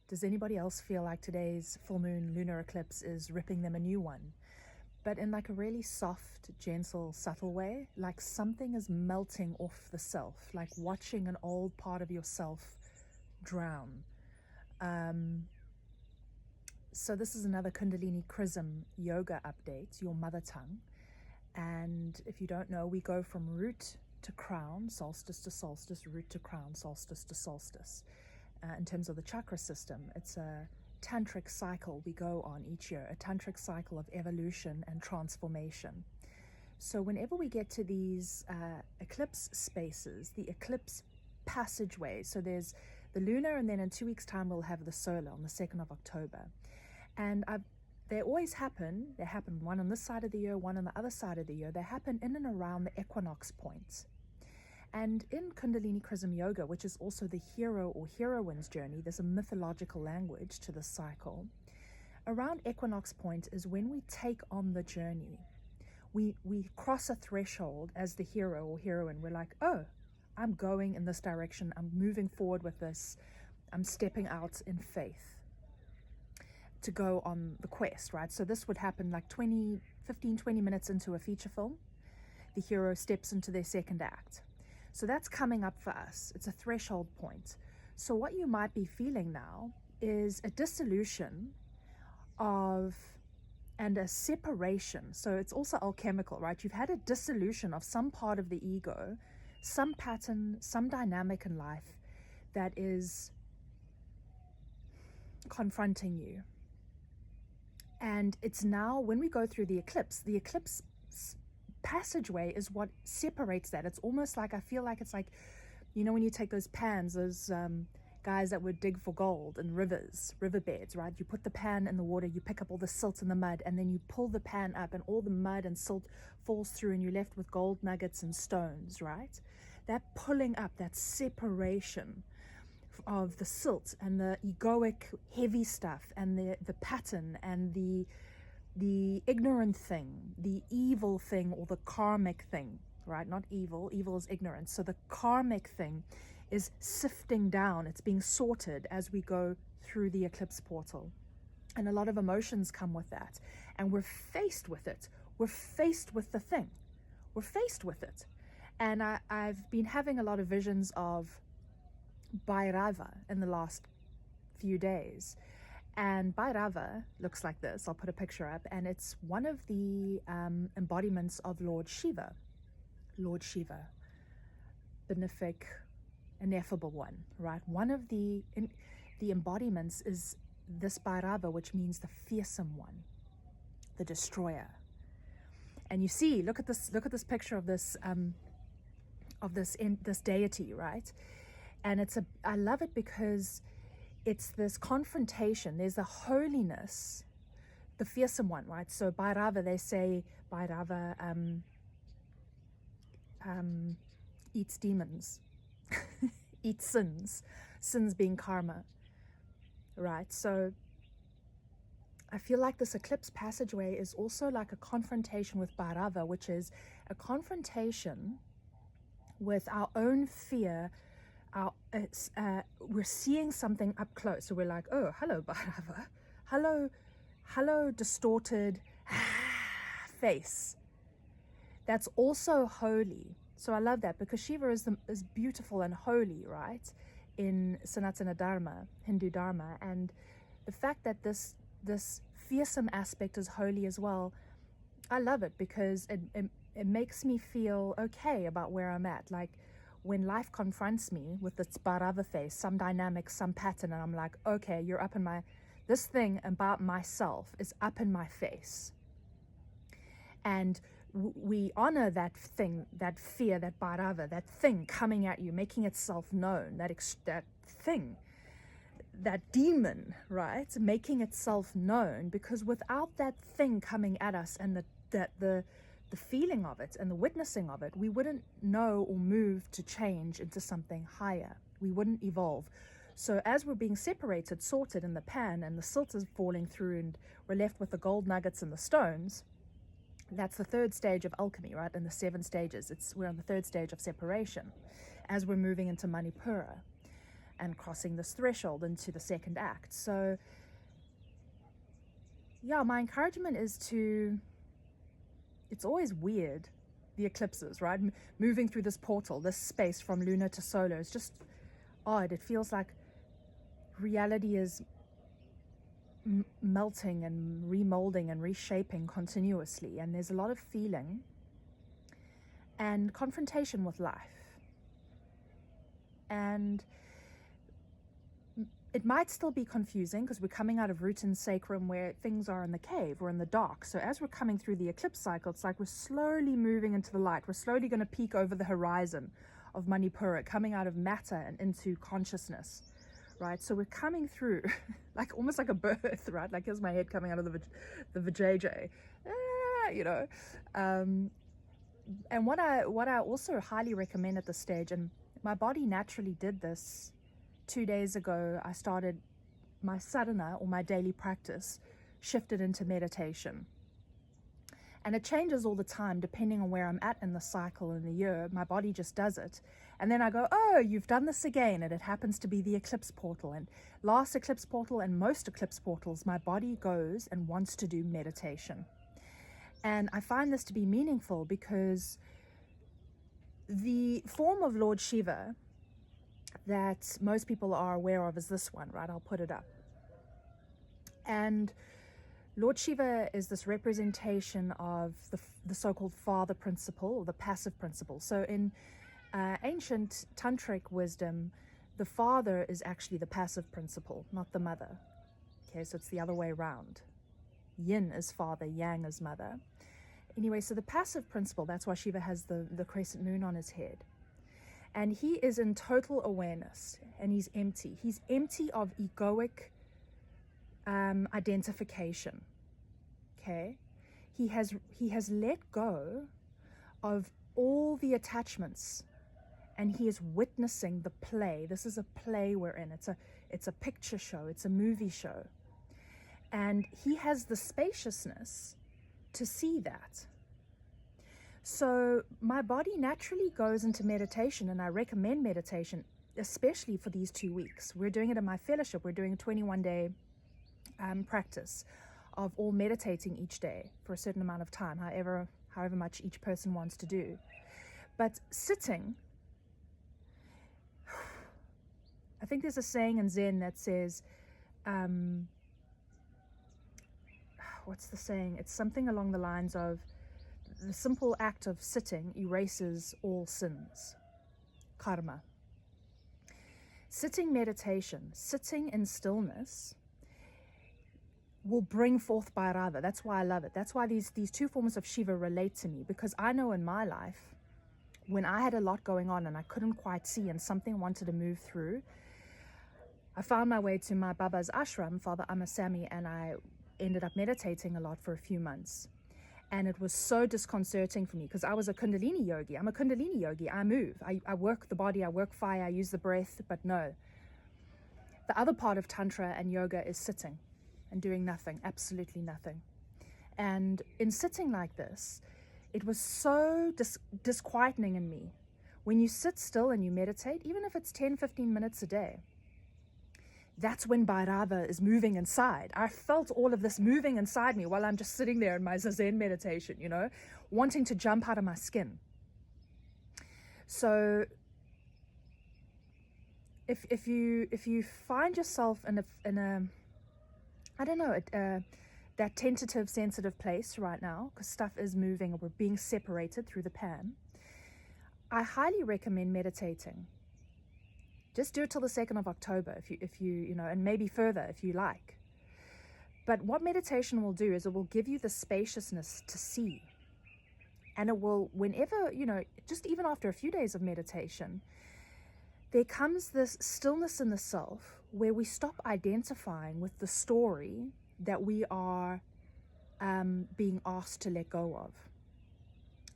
Does anybody else feel like today's full moon lunar eclipse is ripping them a new one? But in like a really soft, gentle, subtle way, like something is melting off the self, like watching an old part of yourself drown. So this is another Kundalini Chrism yoga update, your mother tongue. And if you don't know, we go from root to crown, solstice to solstice, root to crown, solstice to solstice. In terms of the chakra system, it's a tantric cycle we go on each year, a tantric cycle of evolution and transformation. So whenever we get to these eclipse spaces, the eclipse passageway, so there's the lunar, and then in 2 weeks' time we'll have the solar on the 2nd of October. And they always happen. They happen one on this side of the year, one on the other side of the year. They happen in and around the equinox point. And in Kundalini Chrism Yoga, which is also the hero or heroine's journey, there's a mythological language to this cycle. Around equinox point is when we take on the journey. We cross a threshold as the hero or heroine. We're like, oh, I'm going in this direction. I'm moving forward with this. I'm stepping out in faith to go on the quest, right? So this would happen like 20 minutes into a feature film. The hero steps into their second act. So that's coming up for us. It's a threshold point. So what you might be feeling now is a dissolution of and a separation. So it's also alchemical, right? You've had a dissolution of some part of the ego, some pattern, some dynamic in life that is confronting you. And it's now, when we go through the eclipse passageway is what separates that. It's almost like, I feel like it's like, you know, when you take those pans, those guys that would dig for gold in riverbeds, right? You put the pan in the water, you pick up all the silt and the mud, and then you pull the pan up and all the mud and silt falls through and you're left with gold nuggets and stones, right? That pulling up, that separation of the silt and the egoic heavy stuff and the pattern and the ignorant thing, the evil thing, or the karmic thing, right? Not evil, evil is ignorance. So the karmic thing is sifting down. It's being sorted as we go through the eclipse portal. And a lot of emotions come with that. And we're faced with it. We're faced with the thing. We're faced with it. And I've been having a lot of visions of Bhairava in the last few days. And Bhairava looks like this. I'll put a picture up. And it's one of the embodiments of Lord Shiva. Lord Shiva, benefic, ineffable one, right? One of the embodiments is this Bhairava, which means the fearsome one, the destroyer. And you see, look at this picture of this deity, right? And I love it because it's this confrontation. There's a holiness, the fearsome one, right? So Bhairava, they say Bhairava eats demons, eats sins being karma, right? So I feel like this eclipse passageway is also like a confrontation with Bhairava, which is a confrontation with our own fear. We're seeing something up close, so we're like, oh, hello Bhairava, hello distorted face. That's also holy. So I love that because Shiva is beautiful and holy, right, in Sanatana Dharma, Hindu Dharma, and the fact that this fearsome aspect is holy as well. I love it because it makes me feel okay about where I'm at. Like when life confronts me with its Bhairava face, some dynamic, some pattern, and I'm like, okay, you're up in this thing about myself is up in my face. And we honor that thing, that fear, that Bhairava, that thing coming at you, making itself known, that thing, that demon, right, making itself known, because without that thing coming at us and the feeling of it and the witnessing of it, we wouldn't know or move to change into something higher. We wouldn't evolve. So as we're being separated, sorted in the pan, and the silt is falling through and we're left with the gold nuggets and the stones, that's the third stage of alchemy, right? In the 7 stages, we're on the third stage of separation as we're moving into Manipura. and crossing this threshold into the second act. So yeah, my encouragement is it's always weird, the eclipses, right? Moving through this portal, this space from lunar to solar is just odd. It feels like reality is melting and remolding and reshaping continuously, and there's a lot of feeling and confrontation with life. And it might still be confusing because we're coming out of root and sacrum where things are in the cave or in the dark. So as we're coming through the eclipse cycle, it's like we're slowly moving into the light. We're slowly going to peek over the horizon of Manipura, coming out of matter and into consciousness, right? So we're coming through like almost like a birth, right? Like here's my head coming out of the vajayjay, you know. And what I also highly recommend at this stage, and my body naturally did this 2 days ago, I started my sadhana, or my daily practice, shifted into meditation. And it changes all the time depending on where I'm at in the cycle in the year. My body just does it. And then I go, oh, you've done this again. And it happens to be the eclipse portal. And last eclipse portal and most eclipse portals, my body goes and wants to do meditation. And I find this to be meaningful because the form of Lord Shiva that most people are aware of is this one, right? I'll put it up. And Lord Shiva is this representation of the so-called father principle, or the passive principle. So in ancient tantric wisdom, the father is actually the passive principle, not the mother. Okay, so it's the other way around. Yin is father, yang is mother. Anyway, so the passive principle, that's why Shiva has the crescent moon on his head. And he is in total awareness, and he's empty. He's empty of egoic identification. Okay, he has let go of all the attachments, and he is witnessing the play. This is a play we're in. It's a picture show. It's a movie show, and he has the spaciousness to see that. So my body naturally goes into meditation, and I recommend meditation, especially for these 2 weeks. We're doing it in my fellowship. We're doing a 21-day practice of all meditating each day for a certain amount of time, however much each person wants to do. But sitting, I think there's a saying in Zen that says, what's the saying? It's something along the lines of, the simple act of sitting erases all sins. Karma. Sitting meditation, sitting in stillness, will bring forth Bhairava. That's why I love it. That's why these two forms of Shiva relate to me, because I know in my life, when I had a lot going on and I couldn't quite see and something wanted to move through, I found my way to my Baba's ashram, Father Amasami, and I ended up meditating a lot for a few months. And it was so disconcerting for me because I was a Kundalini yogi. I'm a Kundalini yogi. I move. I work the body. I work fire. I use the breath. But no. The other part of Tantra and yoga is sitting and doing nothing. Absolutely nothing. And in sitting like this, it was so disquieting in me. When you sit still and you meditate, even if it's 10, 15 minutes a day, that's when Bhairava is moving inside. I felt all of this moving inside me while I'm just sitting there in my Zazen meditation, you know, wanting to jump out of my skin. So if you find yourself in a I don't know, that tentative, sensitive place right now, because stuff is moving or we're being separated through the pan, I highly recommend meditating. Just do it till the 2nd of October if you know, and maybe further if you like. But what meditation will do is it will give you the spaciousness to see. And it will, whenever, you know, just even after a few days of meditation, there comes this stillness in the self where we stop identifying with the story that we are being asked to let go of.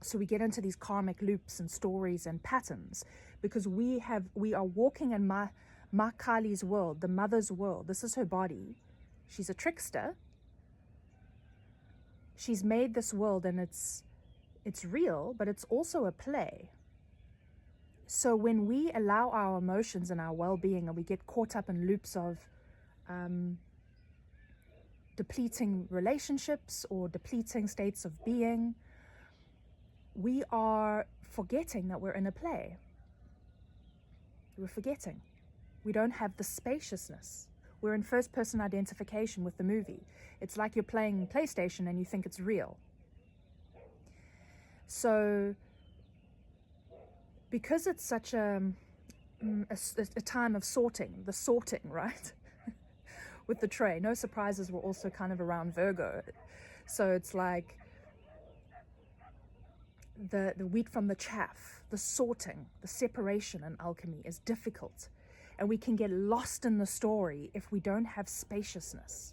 So we get into these karmic loops and stories and patterns because we are walking in Ma Kali's world, the mother's world. This is her body. She's a trickster. She's made this world, and it's real, but it's also a play. So when we allow our emotions and our well-being, and we get caught up in loops of depleting relationships or depleting states of being, we are forgetting that we're in a play. We're forgetting. We don't have the spaciousness. We're in first-person identification with the movie. It's like you're playing PlayStation and you think it's real. So because it's such a time of sorting, right? With the tray. No surprises, we're also kind of around Virgo. So it's like the wheat from the chaff, the sorting, the separation in alchemy is difficult. And we can get lost in the story if we don't have spaciousness.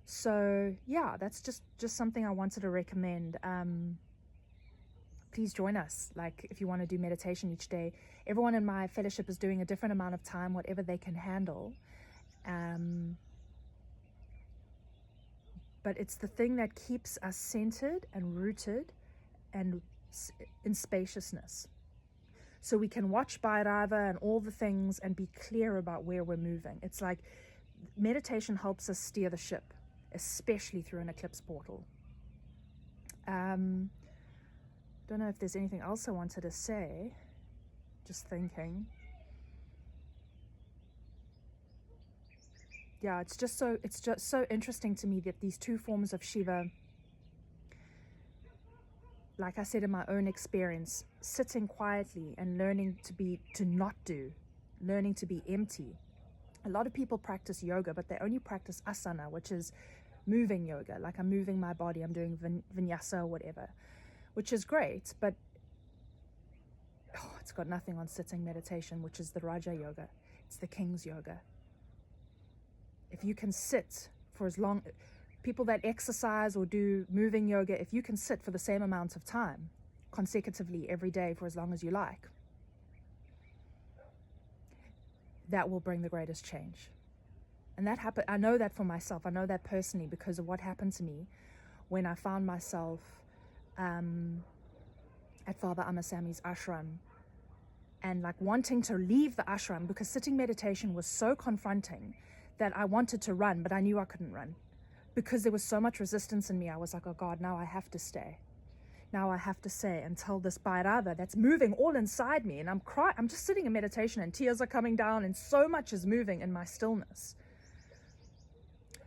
So yeah, that's just something I wanted to recommend. Please join us. Like, if you want to do meditation each day, everyone in my fellowship is doing a different amount of time, whatever they can handle. But it's the thing that keeps us centered and rooted and in spaciousness. So we can watch Bhairava and all the things and be clear about where we're moving. It's like meditation helps us steer the ship, especially through an eclipse portal. Don't know if there's anything else I wanted to say. Just thinking. Yeah, it's just so interesting to me that these two forms of Shiva, like I said in my own experience, sitting quietly and learning to not do, learning to be empty. A lot of people practice yoga, but they only practice asana, which is moving yoga. Like, I'm moving my body, I'm doing vinyasa or whatever, which is great, but it's got nothing on sitting meditation, which is the Raja yoga. It's the king's yoga. If you can sit for as long, people that exercise or do moving yoga, if you can sit for the same amount of time consecutively every day for as long as you like, that will bring the greatest change. And that happened. I know that for myself. I know that personally because of what happened to me when I found myself at Father Amasami's ashram, and like wanting to leave the ashram because sitting meditation was so confronting that I wanted to run, but I knew I couldn't run because there was so much resistance in me. I was like, oh God, now I have to stay. Now I have to stay until this Bhairava that's moving all inside me, and I'm just sitting in meditation and tears are coming down and so much is moving in my stillness.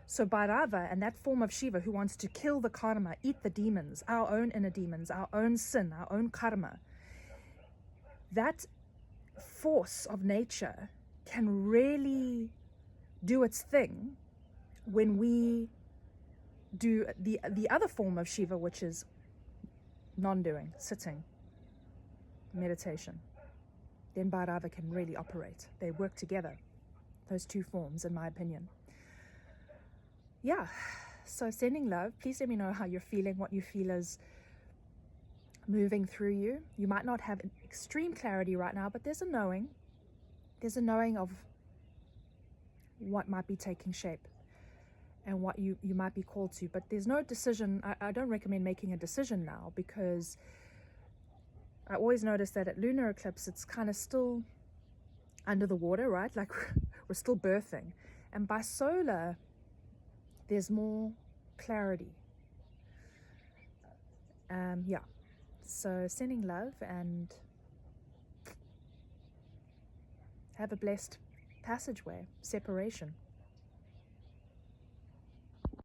So Bhairava and that form of Shiva who wants to kill the karma, eat the demons, our own inner demons, our own sin, our own karma, that force of nature can really do its thing when we do the other form of Shiva, which is non-doing, sitting, meditation. Then Bhairava can really operate. They work together, those two forms, in my opinion. Yeah, so sending love. Please let me know how you're feeling, what you feel is moving through you. You might not have extreme clarity right now, but there's a knowing. There's a knowing of what might be taking shape and what you might be called to. But there's no decision. I don't recommend making a decision now, because I always notice that at lunar eclipse, it's kind of still under the water, right? Like we're still birthing. And by solar, there's more clarity. Yeah. So sending love, and have a blessed passageway, separation.